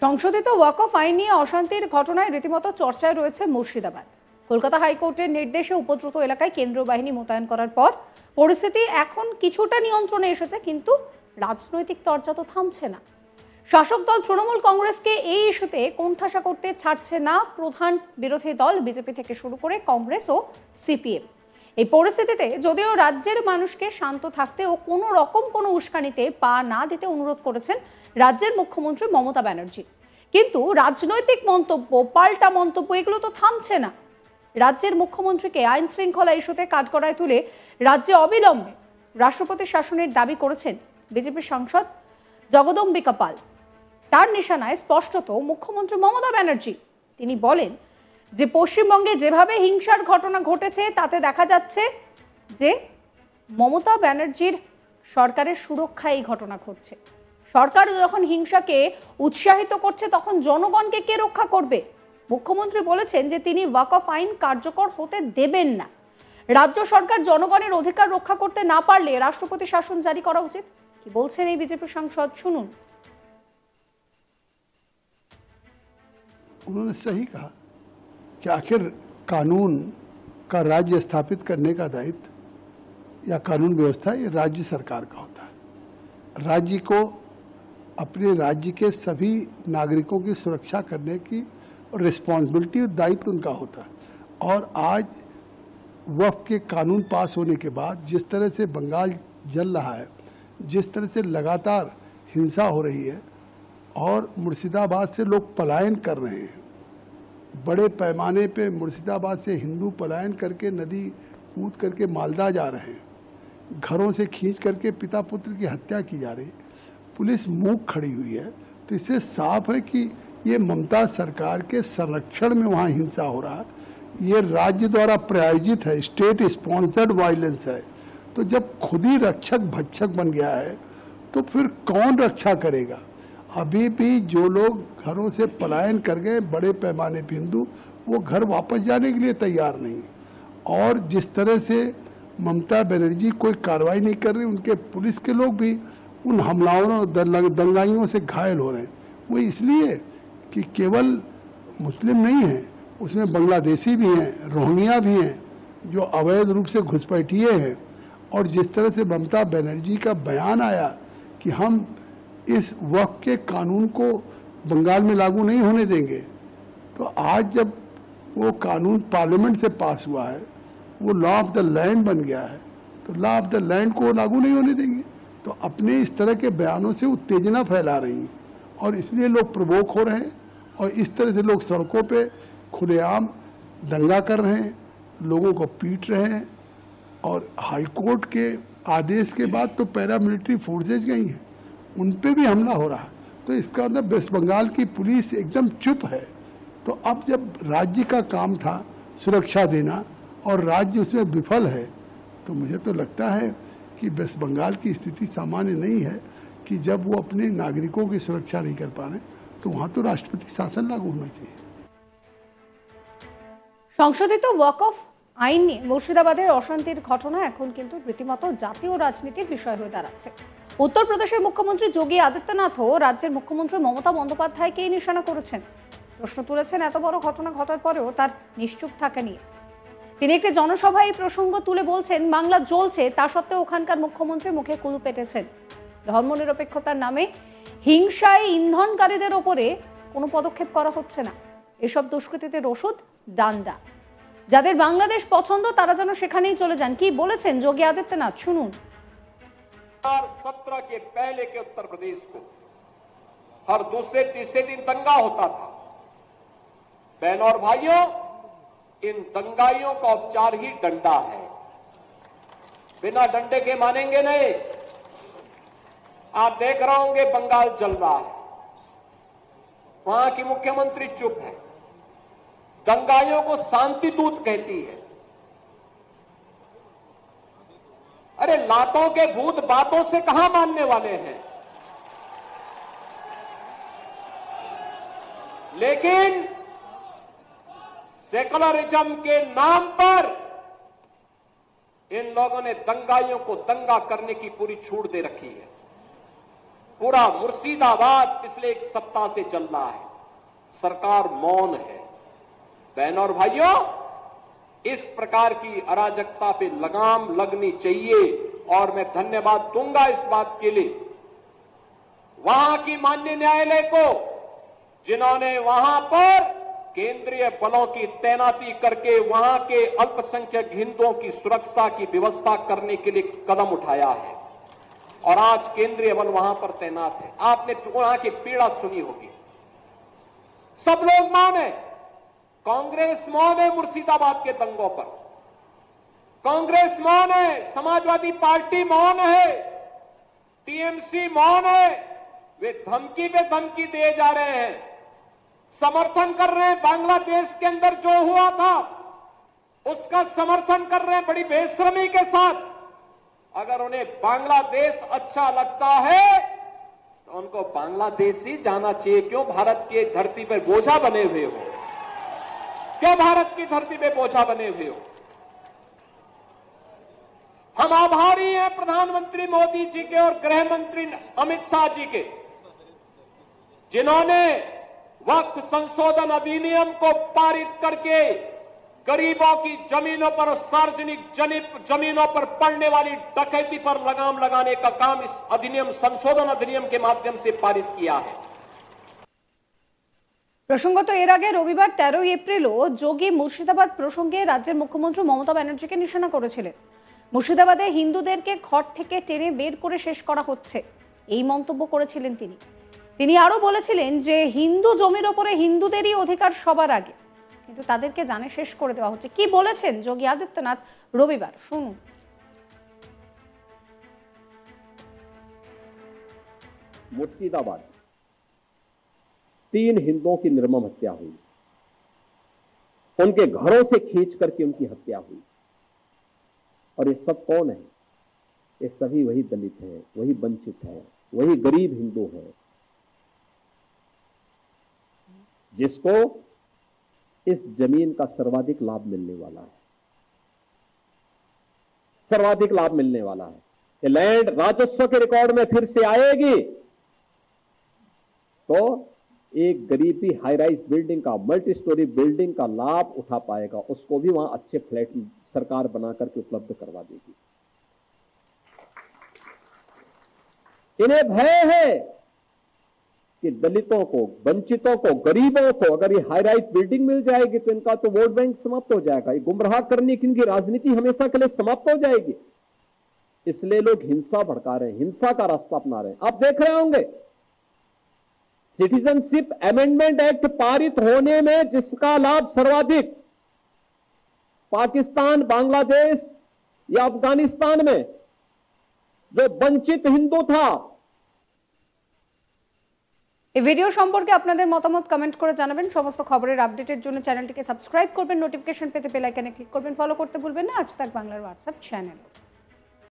সংশোধিত ওয়াকফ আইন নিয়ে অশান্তির ঘটনায় রীতিমতো চর্চায় রয়েছে মুর্শিদাবাদ। কলকাতা হাইকোর্টের নির্দেশে উপদ্রুত এলাকায় কেন্দ্রীয় বাহিনী মোতায়েন করার পর পরিস্থিতি এখন কিছুটা নিয়ন্ত্রণে এসেছে, কিন্তু রাজনৈতিক তরজা তো থামছে না। শাসক দল তৃণমূল কংগ্রেসকে এই ইস্যুতে কোণঠাসা করতে ছাড়ছে না প্রধান বিরোধী দল বিজেপি থেকে শুরু করে কংগ্রেস ও সিপিএম। এই পরিস্থিতিতে যদিও রাজ্যের মানুষকে শান্ত থাকতে ও কোনো রকম কোনো উস্কানিতে পা না দিতে অনুরোধ করেছেন রাজ্যের মুখ্যমন্ত্রী মমতা ব্যানার্জি, কিন্তু রাজনৈতিক মন্তব্য, পাল্টা মন্তব্য এগুলো তো থামছে না। রাজ্যের মুখ্যমন্ত্রীকে আইন শৃঙ্খলা ইস্যুতে কাঠগড়ায় তুলে রাজ্যে অবিলম্বে রাষ্ট্রপতি শাসনের দাবি করেছেন বিজেপি সাংসদ জগদম্বিকা পাল। তার নিশানায় স্পষ্টত মুখ্যমন্ত্রী মমতা ব্যানার্জি। তিনি বলেন যে পশ্চিমবঙ্গে যেভাবে হিংসার ঘটনা ঘটেছে তাতে দেখা যাচ্ছে যে মমতা ব্যানার্জির সরকারের সুরক্ষায় এই ঘটনা ঘটছে। সরকার যখন হিংসাকে উৎসাহিত করছে তখন জনগণকে কে রক্ষা করবে? মুখ্যমন্ত্রী বলেছেন যে তিনি ওয়াকফ আইন কার্যকর হতে দেবেন না। রাজ্য সরকার জনগণের অধিকার রক্ষা করতে না পারলে রাষ্ট্রপতি শাসন জারি করা উচিত। কি বলছেন এই বিজেপি সাংসদ, শুনুন। उन्होंने सही कहा कि आखिर कानून का राज्य स्थापित करने का दायित्व या कानून व्यवस्था ये राज्य सरकार का होता है। राज्य को अपने राज्य के सभी नागरिकों की सुरक्षा करने की रिस्पॉन्सिबिलिटी, दायित्व उनका होता है। और आज वक्फ के कानून पास होने के बाद जिस तरह से बंगाल जल रहा है, जिस तरह से लगातार हिंसा हो रही है और मुर्शिदाबाद से लोग पलायन कर रहे हैं, बड़े पैमाने पे मुर्शिदाबाद से हिंदू पलायन करके नदी कूद करके मालदा जा रहे हैं, घरों से खींच करके पिता पुत्र की हत्या की जा रही है, पुलिस मूक खड़ी हुई है। तो इससे साफ है कि ये ममता सरकार के संरक्षण में वहाँ हिंसा हो रहा है। ये राज्य द्वारा प्रायोजित है, स्टेट स्पॉन्सर्ड वायलेंस है। तो जब खुद ही रक्षक भक्षक बन गया है तो फिर कौन रक्षा करेगा? अभी भी जो लोग घरों से पलायन कर गए बड़े पैमाने पे हिंदू, वो घर वापस जाने के लिए तैयार नहीं। और जिस तरह से ममता बनर्जी कोई कार्रवाई नहीं कर रही, उनके पुलिस के लोग भी उन हमलाओं और दंगाइयों से घायल हो रहे हैं। वो इसलिए कि केवल मुस्लिम नहीं है, उसमें बांग्लादेशी भी हैं, रोहिंग्या भी हैं जो अवैध रूप से घुसपैठिए हैं। और जिस तरह से ममता बनर्जी का बयान आया कि हम इस वक्फ के कानून को बंगाल में लागू नहीं होने देंगे, तो आज जब वो कानून पार्लियामेंट से पास हुआ है, वो लॉ ऑफ द लैंड बन गया है, तो लॉ ऑफ द लैंड को लागू नहीं होने देंगे। तो अपने इस तरह के बयानों से उत्तेजना फैला रही हैं और इसलिए लोग प्रवोक हो रहे हैं और इस तरह से लोग सड़कों पे खुलेआम दंगा कर रहे हैं, लोगों को पीट रहे हैं। और हाईकोर्ट के आदेश के बाद तो पैरामिलिट्री फोर्सेज गई हैं, उन पे भी हमला हो रहा है। तो इसका मतलब वेस्ट बंगाल की पुलिस एकदम चुप है। तो अब जब राज्य का काम था सुरक्षा देना और राज्य उसमें विफल है, तो मुझे तो लगता है कि वेस्ट बंगाल की स्थिति सामान्य नहीं है कि जब वो अपने नागरिकों की सुरक्षा नहीं कर पा रहे तो वहाँ तो राष्ट्रपति शासन लागू होना चाहिए। সংশোধিত ওয়াকফ আইন নিয়ে মুর্শিদাবাদের অশান্তির ঘটনা এখন কিন্তু রীতিমতো জাতীয় রাজনীতির বিষয় হয়ে দাঁড়াচ্ছে। উত্তরপ্রদেশের মুখ্যমন্ত্রী যোগী আদিত্যনাথও রাজ্যের মুখ্যমন্ত্রী মমতা বন্দ্যোপাধ্যায়কে নিশানা করেছেন। প্রশ্ন তুলেছেন এত বড় ঘটনা ঘটার পরেও তার নিশ্চুপ থাকা নিয়ে। তিনি একটি জনসভায় এই প্রসঙ্গ তুলে বলছেন, বাংলা জ্বলছে, তা সত্ত্বেও ওখানকার মুখ্যমন্ত্রী মুখে কুলু পেটেছেন। ধর্মনিরপেক্ষতার নামে হিংসায় ইন্ধনকারীদের ওপরে কোনো পদক্ষেপ করা হচ্ছে না। এসব দুষ্কৃতীদের ওষুধ ডান্ডা। যাদের বাংলাদেশ পছন্দ তারা যেন সেখানেই চলে যান। কি বলেছেন যোগী আদিত্যনাথ, শুনুন। 2017 के पहले के उत्तर प्रदेश को हर दूसरे तीसरे दिन दंगा होता था। बहनों और भाइयों, इन दंगाइयों का उपचार ही डंडा है। बिना डंडे के मानेंगे नहीं। आप देख रहे होंगे बंगाल जल रहा है, वहां की मुख्यमंत्री चुप है, दंगाइयों को शांति दूत कहती है। अरे लातों के भूत बातों से कहां मानने वाले हैं? लेकिन सेकुलरिज्म के नाम पर इन लोगों ने दंगाइयों को दंगा करने की पूरी छूट दे रखी है। पूरा मुर्शिदाबाद पिछले एक सप्ताह से चल रहा है। सरकार मौन है। बहनों और भाइयों, इस प्रकार की अराजकता पे लगाम लगनी चाहिए और मैं धन्यवाद दूंगा इस बात के लिए वहां की माननीय न्यायालय को, जिन्होंने वहां पर केंद्रीय बलों की तैनाती करके वहां के अल्पसंख्यक हिंदुओं की सुरक्षा की व्यवस्था करने के लिए कदम उठाया है और आज केंद्रीय बल वहां पर तैनात है। आपने वहां की पीड़ा सुनी होगी। सब लोग मौन है। कांग्रेस मौन है मुर्शिदाबाद के दंगों पर, कांग्रेस मौन है, समाजवादी पार्टी मौन है, टीएमसी मौन है। वे धमकी पे धमकी दिए जा रहे हैं, समर्थन कर रहे हैं। बांग्लादेश के अंदर जो हुआ था उसका समर्थन कर रहे हैं बड़ी बेशर्मी के साथ। अगर उन्हें बांग्लादेश अच्छा लगता है तो उनको बांग्लादेश ही जाना चाहिए। क्यों भारत की धरती पर बोझा बने हुए हो? क्यों भारत की धरती पे बोझा बने हुए हो? हम आभारी हैं प्रधानमंत्री मोदी जी के और गृह मंत्री अमित शाह जी के, जिन्होंने वक्फ संशोधन अधिनियम को पारित करके गरीबों की जमीनों पर, सार्वजनिक जमीनों पर पड़ने वाली डकैती पर लगाम लगाने का काम इस अधिनियम, संशोधन अधिनियम के माध्यम से पारित किया है। প্রসঙ্গত এর আগে রবিবার 13 এপ্রিলও যোগী মুর্শিদাবাদ প্রসঙ্গে রাজ্যের মুখ্যমন্ত্রী মমতা ব্যানার্জিকে নিশানা করেছিলেন। মুর্শিদাবাদে হিন্দুদেরকে ঘর থেকে টেনে বের করে শেষ করা হচ্ছে, এই মন্তব্য করেছিলেন তিনি। তিনি আরো বলেছিলেন যে হিন্দু জমির ওপরে হিন্দুদেরই অধিকার সবার আগে, কিন্তু তাদেরকে জানে শেষ করে দেওয়া হচ্ছে। কি বলেছেন যোগী আদিত্যনাথ রবিবার, শুনুন। मुर्शिदाबाद 3 हिंदुओं की निर्मम हत्या हुई, उनके घरों से खींच करके उनकी हत्या हुई। और ये सब कौन है? ये सभी वही दलित हैं, वही वंचित हैं, वही गरीब हिंदू हैं, जिसको इस जमीन का सर्वाधिक लाभ मिलने वाला है। सर्वाधिक लाभ मिलने वाला है। ये लैंड राजस्व के रिकॉर्ड में फिर से आएगी तो एक गरीब भी हाई राइज बिल्डिंग का, मल्टी स्टोरी बिल्डिंग का लाभ उठा पाएगा। उसको भी वहां अच्छे फ्लैट सरकार बना करके उपलब्ध करवा देगी। इन्हें भय है कि दलितों को, वंचितों को, गरीबों को अगर ये हाई राइज बिल्डिंग मिल जाएगी तो इनका तो वोट बैंक समाप्त हो जाएगा। ये गुमराह करने की इनकी राजनीति हमेशा के लिए समाप्त हो जाएगी। इसलिए लोग हिंसा भड़का रहे हैं, हिंसा का रास्ता अपना रहे हैं। आप देख रहे होंगे सिटीजनशिप अमेंडमेंट एक्ट पारित होने में जिसका लाभ सर्वाधिक पाकिस्तान, बांग्लादेश या अफगानिस्तान में जो वंचित हिंदू था। এই ভিডিও সম্পর্কে আপনাদের মতামত কমেন্ট করে জানাবেন। সমস্ত খবরের আপডেটের জন্য চ্যানেলটিকে সাবস্ক্রাইব করবেন, নোটিফিকেশন পেতে বেল আইকনে ক্লিক করবেন, ফলো করতে ভুলবেন না আজ তাক বাংলার হোয়াটসঅ্যাপ চ্যানেল।